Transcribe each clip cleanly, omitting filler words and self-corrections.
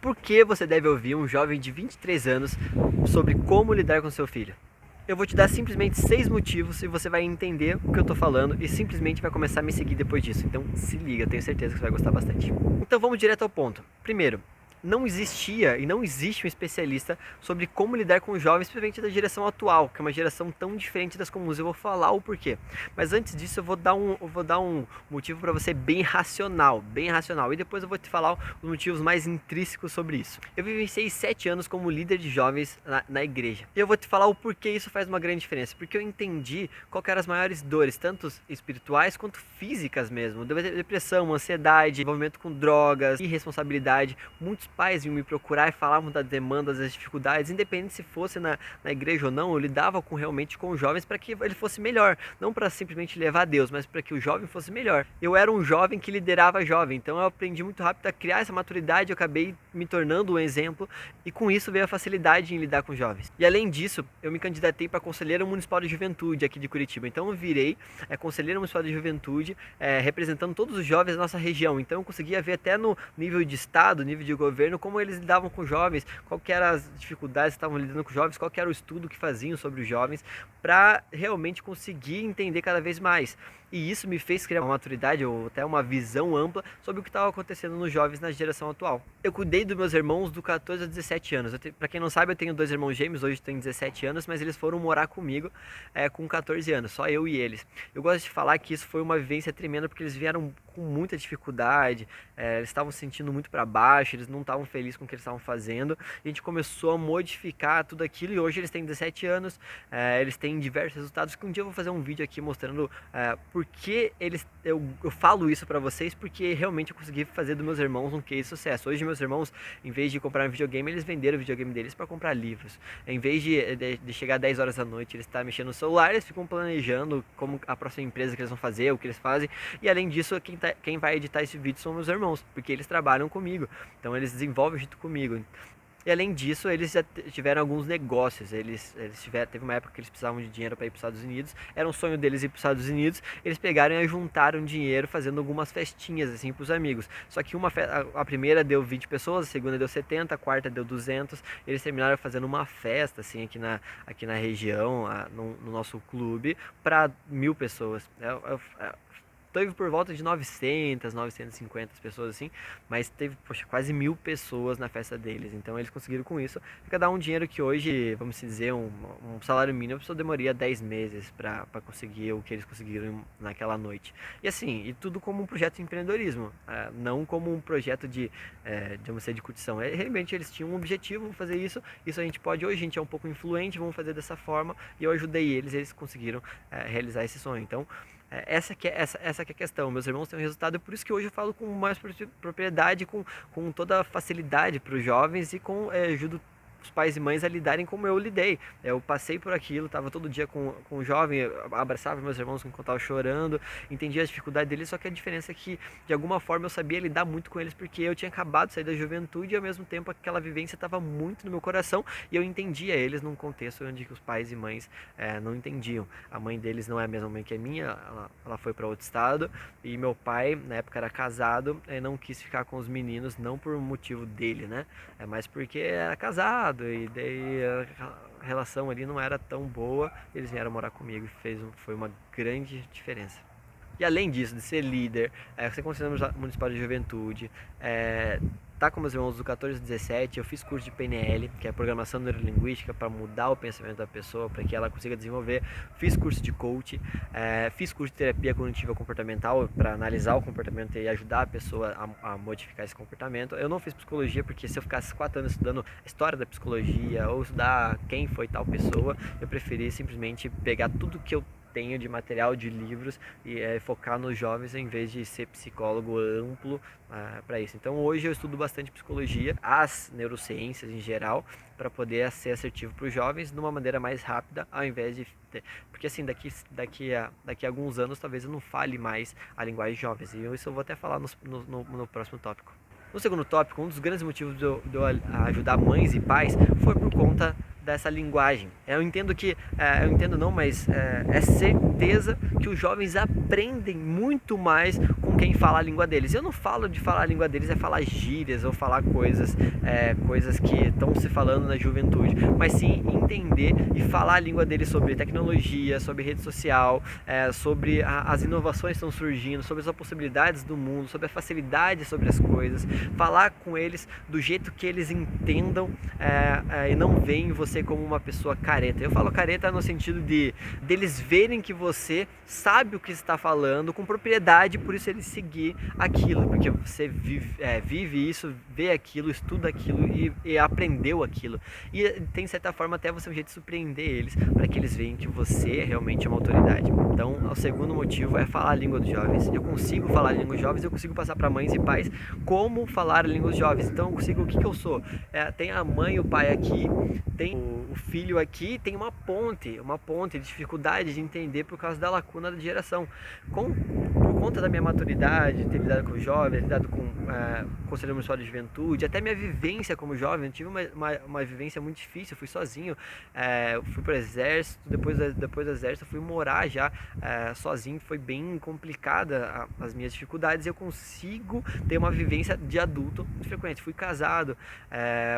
Por que você deve ouvir um jovem de 23 anos sobre como lidar com seu filho? Eu vou te dar simplesmente 6 motivos e você vai entender o que eu tô falando e simplesmente vai começar a me seguir depois disso. Então se liga, tenho certeza que você vai gostar bastante. Então vamos direto ao ponto. Primeiro, não existia e não existe um especialista sobre como lidar com os jovens, principalmente da geração atual, que é uma geração tão diferente das comuns. Eu vou falar o porquê. Mas antes disso, eu vou dar um motivo para você bem racional, bem racional. E depois eu vou te falar os motivos mais intrínsecos sobre isso. Eu vivenciei 7 anos como líder de jovens na igreja. E eu vou te falar o porquê isso faz uma grande diferença. Porque eu entendi qual que eram as maiores dores, tanto espirituais quanto físicas mesmo. Depressão, ansiedade, envolvimento com drogas, irresponsabilidade. Muitos pais vinham me procurar e falavam das demandas, das dificuldades, independente se fosse na igreja ou não, eu lidava realmente com os jovens para que ele fosse melhor, não para simplesmente levar a Deus, mas para que o jovem fosse melhor. Eu era um jovem que liderava jovem, então eu aprendi muito rápido a criar essa maturidade, eu acabei me tornando um exemplo e com isso veio a facilidade em lidar com jovens. E além disso, eu me candidatei para conselheiro municipal de juventude aqui de Curitiba, então eu virei conselheiro municipal de juventude, representando todos os jovens da nossa região, então eu conseguia ver até no nível de estado, nível de governo, como eles lidavam com jovens, qual que eram as dificuldades que estavam lidando com jovens, qual que era o estudo que faziam sobre os jovens, para realmente conseguir entender cada vez mais. E isso me fez criar uma maturidade ou até uma visão ampla sobre o que estava acontecendo nos jovens na geração atual. Eu cuidei dos meus irmãos do 14 a 17 anos. Para quem não sabe, eu tenho 2 irmãos gêmeos, hoje tem 17 anos, mas eles foram morar comigo com 14 anos, só eu e eles. Eu gosto de falar que isso foi uma vivência tremenda porque eles vieram com muita dificuldade, eles estavam se sentindo muito para baixo, eles não estavam felizes com o que eles estavam fazendo. E a gente começou a modificar tudo aquilo e hoje eles têm 17 anos, eles têm diversos resultados que um dia eu vou fazer um vídeo aqui mostrando porque eu falo isso pra vocês, porque realmente eu consegui fazer dos meus irmãos um case de sucesso. Hoje meus irmãos, em vez de comprar um videogame, eles venderam o videogame deles para comprar livros. Em vez de chegar 10 horas da noite, eles estão mexendo no celular, eles ficam planejando como a próxima empresa que eles vão fazer, o que eles fazem. E além disso, quem vai editar esse vídeo são meus irmãos, porque eles trabalham comigo. Então eles desenvolvem junto comigo. E além disso, eles já tiveram alguns negócios. Teve uma época que eles precisavam de dinheiro para ir para os Estados Unidos. Era um sonho deles ir para os Estados Unidos. Eles pegaram e juntaram dinheiro fazendo algumas festinhas assim para os amigos. Só que a primeira deu 20 pessoas, a segunda deu 70, a quarta deu 200. Eles terminaram fazendo uma festa assim aqui na região, no nosso clube, para 1000 pessoas. Teve por volta de 900, 950 pessoas assim, mas teve, poxa, quase 1000 pessoas na festa deles. Então eles conseguiram com isso arrecadar um dinheiro que hoje, vamos dizer, um salário mínimo, a pessoa demoraria 10 meses para conseguir o que eles conseguiram naquela noite. E assim, e tudo como um projeto de empreendedorismo, não como um projeto de curtição. Realmente eles tinham um objetivo, vamos fazer isso a gente pode hoje, a gente é um pouco influente, vamos fazer dessa forma, e eu ajudei eles conseguiram realizar esse sonho. Então, essa que é a questão. Meus irmãos têm um resultado, e por isso que hoje eu falo com mais propriedade, com toda a facilidade para os jovens e ajudo os pais e mães a lidarem como eu lidei. Eu passei por aquilo, estava todo dia com o jovem, abraçava meus irmãos enquanto estavam chorando, entendia a dificuldade deles, só que a diferença é que de alguma forma eu sabia lidar muito com eles, porque eu tinha acabado de sair da juventude e ao mesmo tempo aquela vivência estava muito no meu coração e eu entendia eles num contexto onde os pais e mães não entendiam. A mãe deles não é a mesma mãe que a minha, ela foi para outro estado, e meu pai na época era casado e não quis ficar com os meninos, não por motivo dele, né? Mas porque era casado e daí a relação ali não era tão boa. Eles vieram morar comigo e foi uma grande diferença. E além disso, de ser líder, ser conselheiro municipal de juventude, tá com meus irmãos do 14 a 17, eu fiz curso de PNL, que é Programação Neurolinguística, para mudar o pensamento da pessoa, para que ela consiga desenvolver. Fiz curso de coach, fiz curso de terapia cognitiva comportamental, para analisar o comportamento e ajudar a pessoa a modificar esse comportamento. Eu não fiz psicologia, porque se eu ficasse 4 anos estudando a história da psicologia, ou estudar quem foi tal pessoa, eu preferi simplesmente pegar tudo que eu tenho de material, de livros, e focar nos jovens em vez de ser psicólogo amplo para isso. Então hoje eu estudo bastante psicologia, as neurociências em geral, para poder ser assertivo para os jovens de uma maneira mais rápida, ao invés de porque assim, daqui a alguns anos talvez eu não fale mais a linguagem de jovens, e isso eu vou até falar no próximo tópico. No segundo tópico, um dos grandes motivos de eu ajudar mães e pais foi por conta dessa linguagem. Eu entendo mas é certeza que os jovens aprendem muito mais com quem fala a língua deles. Eu não falo de falar a língua deles, é falar gírias ou falar coisas que estão se falando na juventude, mas sim entender e falar a língua deles sobre tecnologia, sobre rede social, sobre as inovações que estão surgindo, sobre as possibilidades do mundo, sobre a facilidade sobre as coisas, falar com eles do jeito que eles entendam e não veem você como uma pessoa careta. Eu falo careta no sentido de deles verem que você sabe o que está falando com propriedade, por isso eles seguir aquilo, porque você vive isso, vê aquilo, estuda aquilo e aprendeu aquilo. E tem, de certa forma, até você um jeito de surpreender eles, para que eles vejam que você é realmente uma autoridade. Então, o segundo motivo é falar a língua dos jovens. Eu consigo falar a língua dos jovens, eu consigo passar para mães e pais como falar a língua dos jovens. Então, eu consigo, o que eu sou? Tem a mãe e o pai aqui, tem o filho aqui, tem uma ponte de dificuldade de entender por causa da lacuna da geração. Por conta da minha maturidade, ter lidado com jovens, lidado com Conselho Municipal de Juventude, até minha vivência como jovem, eu tive uma vivência muito difícil, eu fui sozinho, fui pro exército, depois do exército eu fui morar já sozinho, foi bem complicada as minhas dificuldades, e eu consigo ter uma vivência de adulto muito frequente. Fui casado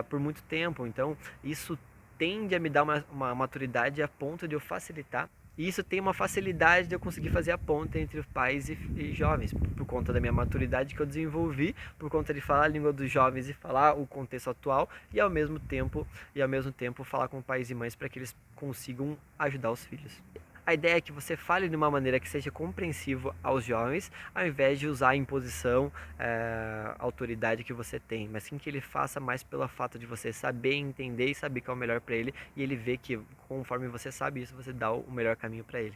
por muito tempo, então isso tende a me dar uma maturidade a ponto de eu facilitar. E isso tem uma facilidade de eu conseguir fazer a ponte entre os pais e jovens, por conta da minha maturidade que eu desenvolvi, por conta de falar a língua dos jovens e falar o contexto atual, e ao mesmo tempo falar com pais e mães para que eles consigam ajudar os filhos. A ideia é que você fale de uma maneira que seja compreensiva aos jovens, ao invés de usar a imposição, a autoridade que você tem, mas sim que ele faça mais pelo fato de você saber entender e saber que é o melhor para ele, e ele vê que conforme você sabe isso, você dá o melhor caminho para ele.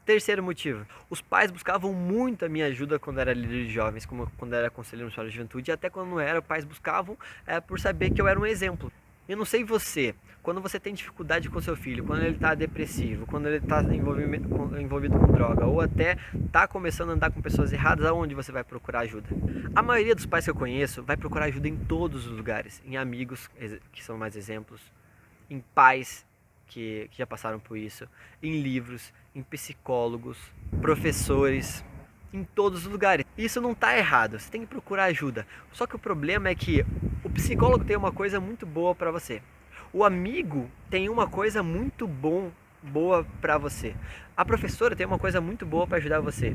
Terceiro motivo, os pais buscavam muito a minha ajuda quando era líder de jovens, como quando era conselheiro municipal de juventude, e até quando não era, os pais buscavam por saber que eu era um exemplo. Eu não sei você, quando você tem dificuldade com seu filho, quando ele está depressivo, quando ele está envolvido com droga, ou até está começando a andar com pessoas erradas, aonde você vai procurar ajuda? A maioria dos pais que eu conheço vai procurar ajuda em todos os lugares, em amigos, que são mais exemplos, em pais que já passaram por isso, em livros, em psicólogos, professores, em todos os lugares. Isso não está errado, você tem que procurar ajuda. Só que o problema é que o psicólogo tem uma coisa muito boa para você. O amigo tem uma coisa muito boa para você. A professora tem uma coisa muito boa para ajudar você.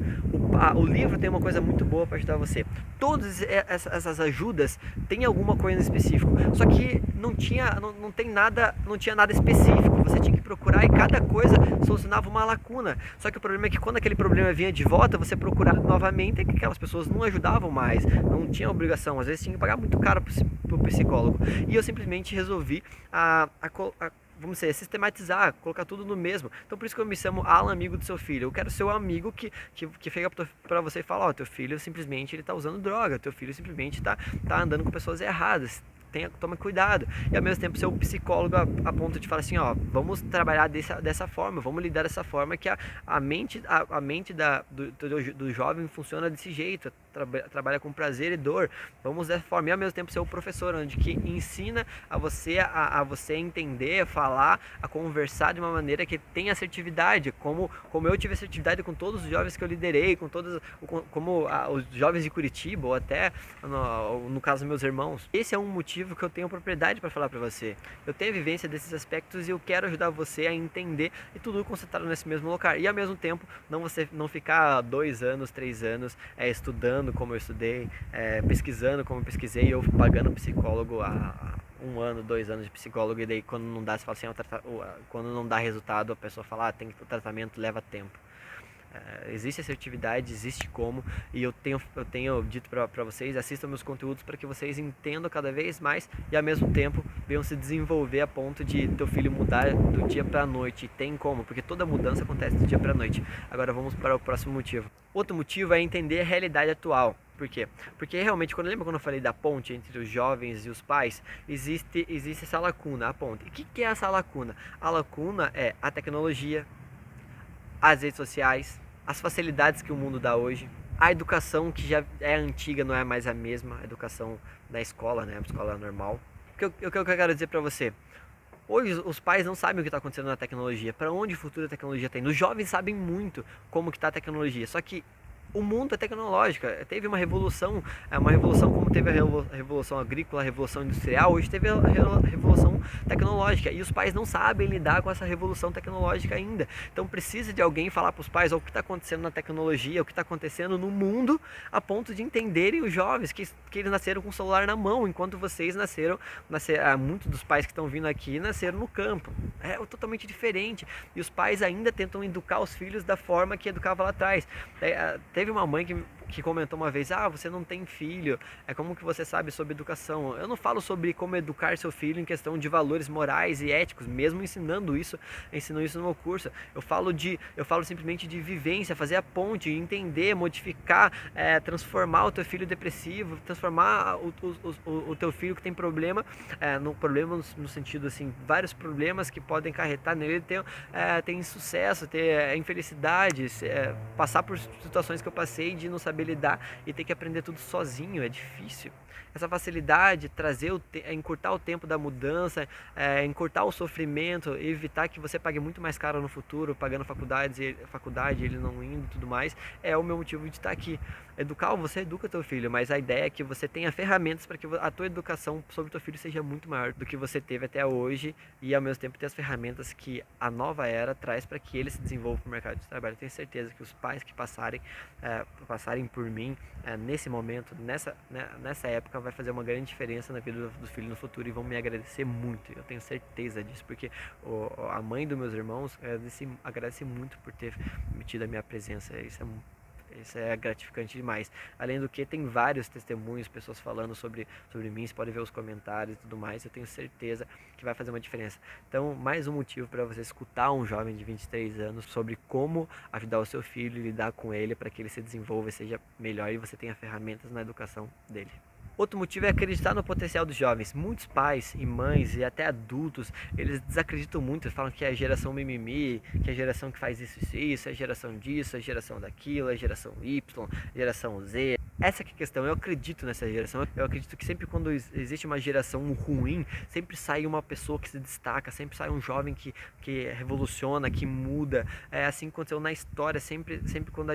O livro tem uma coisa muito boa para ajudar você. Todas essas ajudas têm alguma coisa específica. Só que não tinha nada específico. Você tinha que procurar e cada coisa solucionava uma lacuna. Só que o problema é que quando aquele problema vinha de volta, você procurava novamente, que aquelas pessoas não ajudavam mais, não tinha obrigação, às vezes tinha que pagar muito caro pro psicólogo. E eu simplesmente resolvi vamos dizer, sistematizar, colocar tudo no mesmo. Então por isso que eu me chamo Alan, amigo do seu filho. Eu quero ser o amigo que chega pra você e fala, ó, teu filho simplesmente ele tá usando droga, teu filho simplesmente tá andando com pessoas erradas. Toma cuidado. E ao mesmo tempo ser um psicólogo a ponto de falar assim, ó, vamos trabalhar dessa forma, vamos lidar dessa forma, que a mente do jovem funciona desse jeito, trabalha com prazer e dor, vamos dessa forma. E ao mesmo tempo ser o professor, onde que ensina a você entender, a falar, a conversar de uma maneira que tenha assertividade, como eu tive assertividade com todos os jovens que eu liderei, os jovens de Curitiba, ou até no caso meus irmãos. Esse é um motivo que eu tenho propriedade para falar para você. Eu tenho a vivência desses aspectos e eu quero ajudar você a entender, e tudo concentrado nesse mesmo lugar. E ao mesmo tempo não ficar 2 anos, 3 anos estudando como eu estudei, pesquisando como eu pesquisei, eu pagando psicólogo há 1 ano, 2 anos de psicólogo, e daí quando não dá, você fala assim, quando não dá resultado, a pessoa fala, o tratamento leva tempo. Existe assertividade, existe como, e eu tenho dito para vocês, assistam meus conteúdos para que vocês entendam cada vez mais e ao mesmo tempo venham se desenvolver a ponto de teu filho mudar do dia para a noite. E tem como, porque toda mudança acontece do dia para a noite. Agora vamos para o próximo motivo. Outro motivo é entender a realidade atual. Por quê? Porque realmente, lembra quando eu falei da ponte entre os jovens e os pais? Existe essa lacuna, a ponte. E o que é essa lacuna? A lacuna é a tecnologia, as redes sociais, as facilidades que o mundo dá hoje, a educação que já é antiga, não é mais a mesma, a educação da escola, né, a escola normal. O que eu quero dizer para você? Hoje os pais não sabem o que está acontecendo na tecnologia, para onde o futuro da tecnologia tem. Os jovens sabem muito como que está a tecnologia, só que O mundo é tecnológico, teve uma revolução como teve a revolução agrícola, a revolução industrial, hoje teve a revolução tecnológica, e os pais não sabem lidar com essa revolução tecnológica ainda. Então precisa de alguém falar para os pais o que está acontecendo na tecnologia, o que está acontecendo no mundo, a ponto de entenderem os jovens que eles nasceram com o celular na mão, enquanto vocês muitos dos pais que estão vindo aqui nasceram no campo. É totalmente diferente, e os pais ainda tentam educar os filhos da forma que educava lá atrás. Teve uma mãe que comentou uma vez: você não tem filho, como que você sabe sobre educação? Eu não falo sobre como educar seu filho em questão de valores morais e éticos, mesmo ensino isso no meu curso. Eu falo simplesmente de vivência, fazer a ponte, entender, modificar, transformar o teu filho depressivo, transformar o teu filho que tem problema, no sentido assim, vários problemas que podem acarretar nele ter insucesso, ter infelicidade, passar por situações que eu passei de não saber lidar e ter que aprender tudo sozinho, é difícil. Essa facilidade, encurtar o tempo da mudança, encurtar o sofrimento, evitar que você pague muito mais caro no futuro, pagando faculdade, ele não indo e tudo mais, é o meu motivo de estar aqui. Você educa teu filho, mas a ideia é que você tenha ferramentas para que a tua educação sobre o teu filho seja muito maior do que você teve até hoje, e ao mesmo tempo ter as ferramentas que a nova era traz para que ele se desenvolva no mercado de trabalho. Eu tenho certeza que os pais que passarem por mim nesse momento, nessa época, vai fazer uma grande diferença na vida do filho no futuro, e vão me agradecer muito. Eu tenho certeza disso, porque a mãe dos meus irmãos agradece muito por ter tido a minha presença. Isso é gratificante demais. Além do que, tem vários testemunhos, pessoas falando sobre mim, você pode ver os comentários e tudo mais. Eu tenho certeza que vai fazer uma diferença. Então, mais um motivo para você escutar um jovem de 23 anos sobre como ajudar o seu filho e lidar com ele para que ele se desenvolva e seja melhor, e você tenha ferramentas na educação dele. Outro motivo é acreditar no potencial dos jovens. Muitos pais e mães e até adultos, eles desacreditam muito, falam que é a geração mimimi, que é a geração que faz isso e isso, é a geração disso, é a geração daquilo, é a geração Y, geração Z. Essa que é a questão. Eu acredito nessa geração. Eu acredito que sempre quando existe uma geração ruim, sempre sai uma pessoa que se destaca, sempre sai um jovem que revoluciona, que muda. É assim que aconteceu na história, sempre quando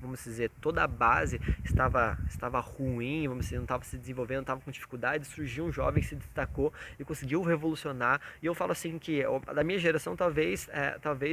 vamos dizer, toda a base estava ruim, vamos dizer, não estava se desenvolvendo, estava com dificuldade, surgiu um jovem que se destacou e conseguiu revolucionar. E eu falo assim que da minha geração, talvez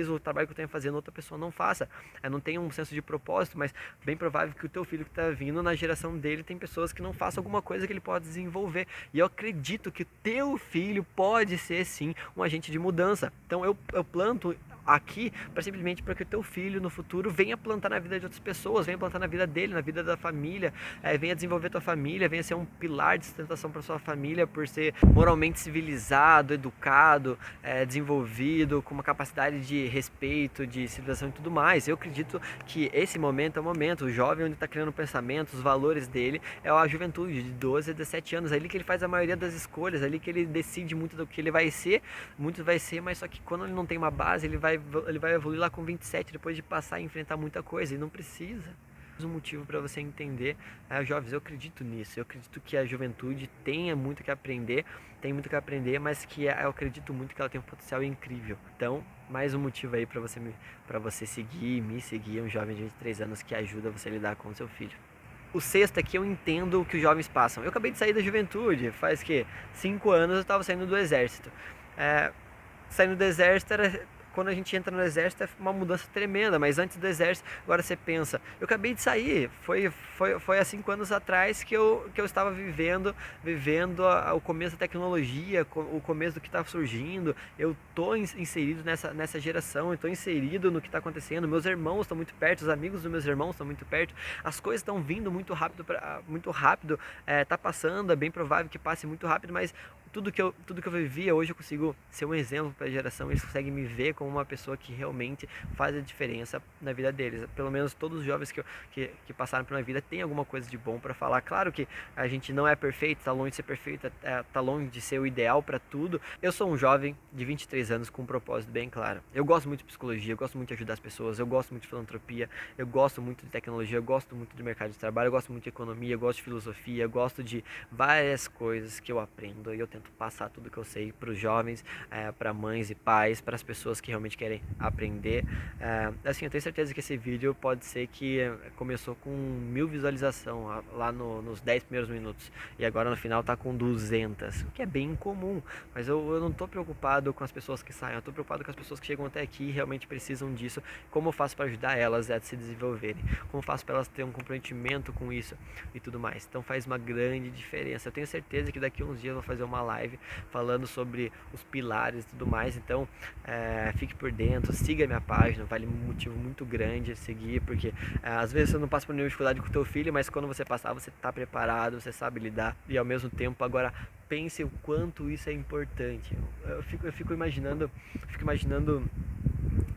o trabalho que eu tenho fazendo outra pessoa não faça. Não tenha um senso de propósito, mas bem provável que o teu filho que está vindo, na geração dele, tem pessoas que não façam alguma coisa que ele pode desenvolver. E eu acredito que o teu filho pode ser, sim, um agente de mudança. Então eu planto aqui simplesmente para que o teu filho no futuro venha plantar na vida de outras pessoas, venha plantar na vida dele, na vida da família, venha desenvolver tua família, venha ser um pilar de sustentação para sua família, por ser moralmente civilizado, educado, desenvolvido, com uma capacidade de respeito, de civilização e tudo mais. Eu acredito que esse momento é o momento. O jovem onde está criando pensamentos, os valores dele, é a juventude de 12 a 17 anos, é ali que ele faz a maioria das escolhas, é ali que ele decide muito do que ele vai ser, mas só que quando ele não tem uma base, ele vai evoluir lá com 27, depois de passar e enfrentar muita coisa, e não precisa. Um motivo para você entender, jovens, eu acredito nisso, eu acredito que a juventude tem muito que aprender, mas que eu acredito muito que ela tem um potencial incrível. Então, mais um motivo aí para você me seguir, um jovem de 23 anos que ajuda você a lidar com o seu filho. O sexto é que eu entendo o que os jovens passam. Eu acabei de sair da juventude, faz 5 anos eu estava saindo do exército. Saindo do exército quando a gente entra no exército é uma mudança tremenda, mas antes do exército, agora você pensa, eu acabei de sair, foi há 5 anos atrás que eu estava vivendo o começo da tecnologia, o começo do que está surgindo. Eu estou inserido nessa geração, eu estou inserido no que está acontecendo, meus irmãos estão muito perto, os amigos dos meus irmãos estão muito perto, as coisas estão vindo muito rápido, está passando, é bem provável que passe muito rápido, mas tudo que eu vivia, hoje eu consigo ser um exemplo para a geração, eles conseguem me ver como uma pessoa que realmente faz a diferença na vida deles. Pelo menos todos os jovens que passaram pela vida têm alguma coisa de bom para falar. Claro que a gente não é perfeito, está longe de ser perfeito, está longe de ser o ideal para tudo. Eu sou um jovem de 23 anos com um propósito bem claro. Eu gosto muito de psicologia, eu gosto muito de ajudar as pessoas, eu gosto muito de filantropia, eu gosto muito de tecnologia, eu gosto muito de mercado de trabalho, eu gosto muito de economia, eu gosto de filosofia, eu gosto de várias coisas que eu aprendo e eu tento tento passar tudo que eu sei para os jovens, para mães e pais, para as pessoas que realmente querem aprender. Assim, eu tenho certeza que esse vídeo pode ser que começou com 1000 visualizações lá nos 10 primeiros minutos e agora no final tá com 200, o que é bem incomum, mas eu não tô preocupado com as pessoas que saem, eu tô preocupado com as pessoas que chegam até aqui e realmente precisam disso. Como eu faço para ajudar elas a se desenvolverem? Como eu faço para elas terem um comprometimento com isso e tudo mais? Então faz uma grande diferença. Eu tenho certeza que daqui a uns dias eu vou fazer uma live falando sobre os pilares e tudo mais. Então fique por dentro, siga a minha página, vale um motivo muito grande seguir, porque às vezes você não passa por nenhuma dificuldade com o teu filho, mas quando você passar, você está preparado, você sabe lidar e ao mesmo tempo agora pense o quanto isso é importante. Eu fico imaginando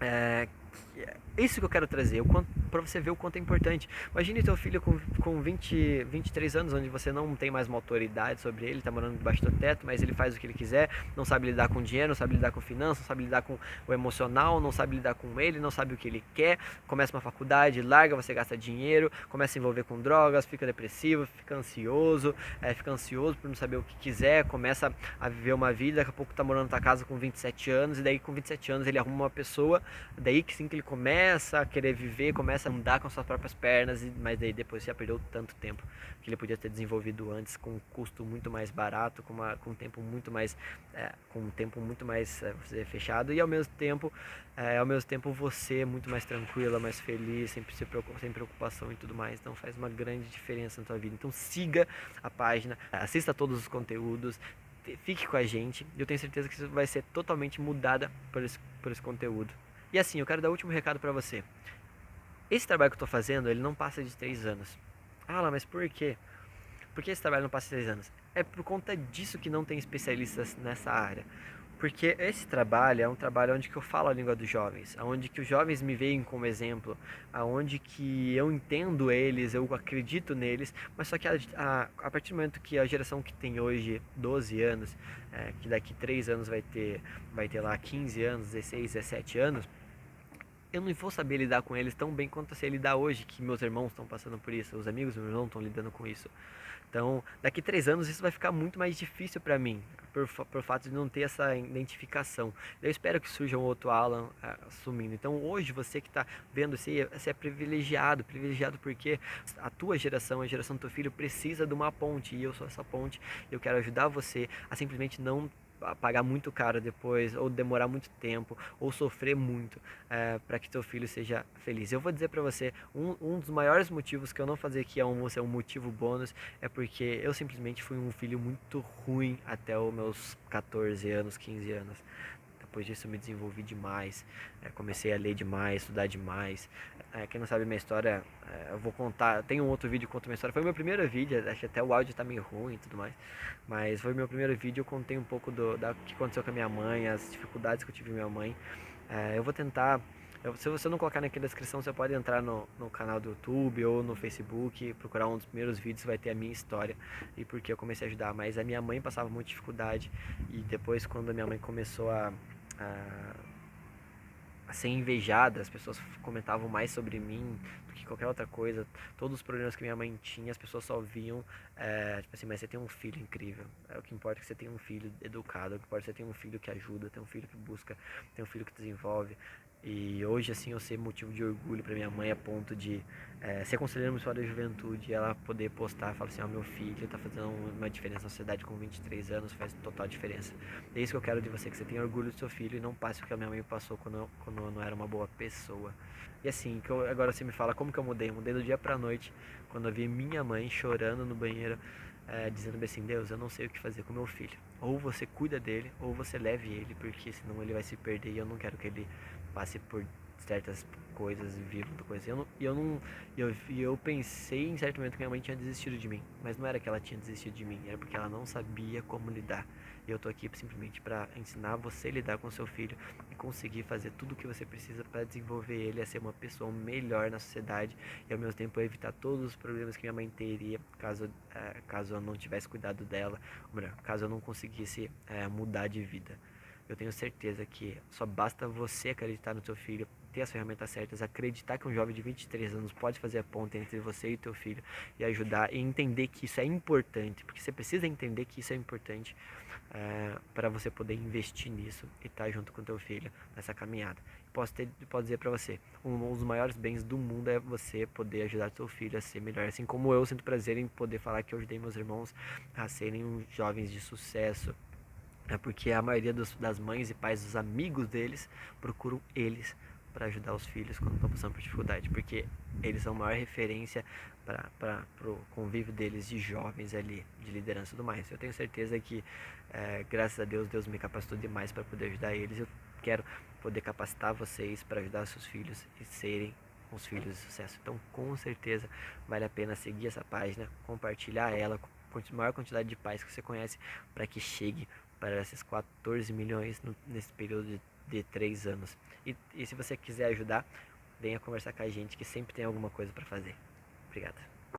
é, isso que eu quero trazer, para você ver o quanto é importante. Imagine teu filho com 23 anos, onde você não tem mais uma autoridade sobre ele, tá morando debaixo do teto, mas ele faz o que ele quiser, não sabe lidar com dinheiro, não sabe lidar com finanças, não sabe lidar com o emocional, não sabe lidar com ele, não sabe o que ele quer, começa uma faculdade, larga, você gasta dinheiro, começa a se envolver com drogas, fica depressivo, fica ansioso por não saber o que quiser, começa a viver uma vida, daqui a pouco tá morando na tua casa com 27 anos, e daí com 27 anos ele arruma uma pessoa, daí que sim que ele começa a querer viver, começa a andar com suas próprias pernas, mas daí depois já perdeu tanto tempo que ele podia ter desenvolvido antes com um custo muito mais barato, com um tempo muito mais fechado e ao mesmo tempo você muito mais tranquila, mais feliz, sem preocupação e tudo mais. Então faz uma grande diferença na tua vida. Então siga a página, assista todos os conteúdos, fique com a gente. Eu tenho certeza que você vai ser totalmente mudada por esse conteúdo. E assim, eu quero dar o último recado pra você. Esse trabalho que eu tô fazendo, ele não passa de 3 anos. Ah, mas por quê? Por que esse trabalho não passa de 3 anos? É por conta disso que não tem especialistas nessa área. Porque esse trabalho é um trabalho onde que eu falo a língua dos jovens, onde que os jovens me veem como exemplo, onde que eu entendo eles, eu acredito neles, mas só que a partir do momento que a geração que tem hoje 12 anos, que daqui 3 anos vai ter lá 15 anos, 16, 17 anos, eu não vou saber lidar com eles tão bem quanto eu sei lidar hoje, que meus irmãos estão passando por isso, os amigos do meu irmão estão lidando com isso. Então, daqui 3 anos isso vai ficar muito mais difícil para mim, por fato de não ter essa identificação. Eu espero que surja um outro Alan assumindo. Então, hoje você que está vendo, você é privilegiado porque a tua geração, a geração do teu filho precisa de uma ponte, e eu sou essa ponte. Eu quero ajudar você a simplesmente não pagar muito caro depois, ou demorar muito tempo, ou sofrer muito para que teu filho seja feliz. Eu vou dizer para você, um dos maiores motivos que eu não fazer aqui ser um motivo bônus é porque eu simplesmente fui um filho muito ruim até os meus 14 anos, 15 anos. Depois disso eu me desenvolvi demais, comecei a ler demais, estudar demais. Quem não sabe minha história, eu vou contar, tem um outro vídeo que conta minha história. Foi o meu primeiro vídeo, acho que até o áudio tá meio ruim e tudo mais. Mas foi o meu primeiro vídeo, eu contei um pouco do que aconteceu com a minha mãe, as dificuldades que eu tive com minha mãe. Eu vou tentar, se você não colocar aqui na descrição, você pode entrar no canal do YouTube ou no Facebook, procurar um dos primeiros vídeos, vai ter a minha história e porque eu comecei a ajudar. Mas a minha mãe passava muita dificuldade e depois quando a minha mãe começou a ser invejada, as pessoas comentavam mais sobre mim do que qualquer outra coisa. Todos os problemas que minha mãe tinha, as pessoas só viam, tipo assim, mas você tem um filho incrível. O que importa é que você tem um filho educado, o que importa é que você tem um filho que ajuda, tem um filho que busca, tem um filho que desenvolve. E hoje, assim, eu ser motivo de orgulho para minha mãe a ponto de ser conselheira municipal da juventude e ela poder postar, falar assim, meu filho tá fazendo uma diferença na sociedade com 23 anos, faz total diferença. É isso que eu quero de você, que você tenha orgulho do seu filho e não passe o que a minha mãe passou quando eu não era uma boa pessoa. E assim, agora você me fala como que eu mudei. Eu mudei do dia pra noite, quando eu vi minha mãe chorando no banheiro, dizendo bem assim, Deus, eu não sei o que fazer com meu filho. Ou você cuida dele, ou você leve ele, porque senão ele vai se perder e eu não quero que ele passe por certas coisas e viva coisas. Eu pensei em certo momento que minha mãe tinha desistido de mim, mas não era que ela tinha desistido de mim, era porque ela não sabia como lidar. E eu tô aqui simplesmente para ensinar você a lidar com seu filho e conseguir fazer tudo o que você precisa para desenvolver ele a ser uma pessoa melhor na sociedade e ao mesmo tempo evitar todos os problemas que minha mãe teria caso eu não tivesse cuidado dela, ou melhor, caso eu não conseguisse mudar de vida. Eu tenho certeza que só basta você acreditar no seu filho ter as ferramentas certas, acreditar que um jovem de 23 anos pode fazer a ponte entre você e teu filho e ajudar e entender que isso é importante, porque você precisa entender que isso é importante para você poder investir nisso e estar junto com teu filho nessa caminhada. Posso dizer para você, um dos maiores bens do mundo é você poder ajudar seu filho a ser melhor, assim como eu sinto prazer em poder falar que eu ajudei meus irmãos a serem jovens de sucesso. É porque a maioria das mães e pais, dos amigos deles, procuram eles para ajudar os filhos quando estão passando por dificuldade, porque eles são a maior referência para o convívio deles de jovens ali, de liderança e tudo mais. Eu tenho certeza que, graças a Deus, Deus me capacitou demais para poder ajudar eles. Eu quero poder capacitar vocês para ajudar seus filhos e serem os filhos de sucesso. Então, com certeza, vale a pena seguir essa página, compartilhar ela com a maior quantidade de pais que você conhece, para que chegue para esses 14 milhões nesse período de 3 anos. E se você quiser ajudar, venha conversar com a gente, que sempre tem alguma coisa para fazer. Obrigado.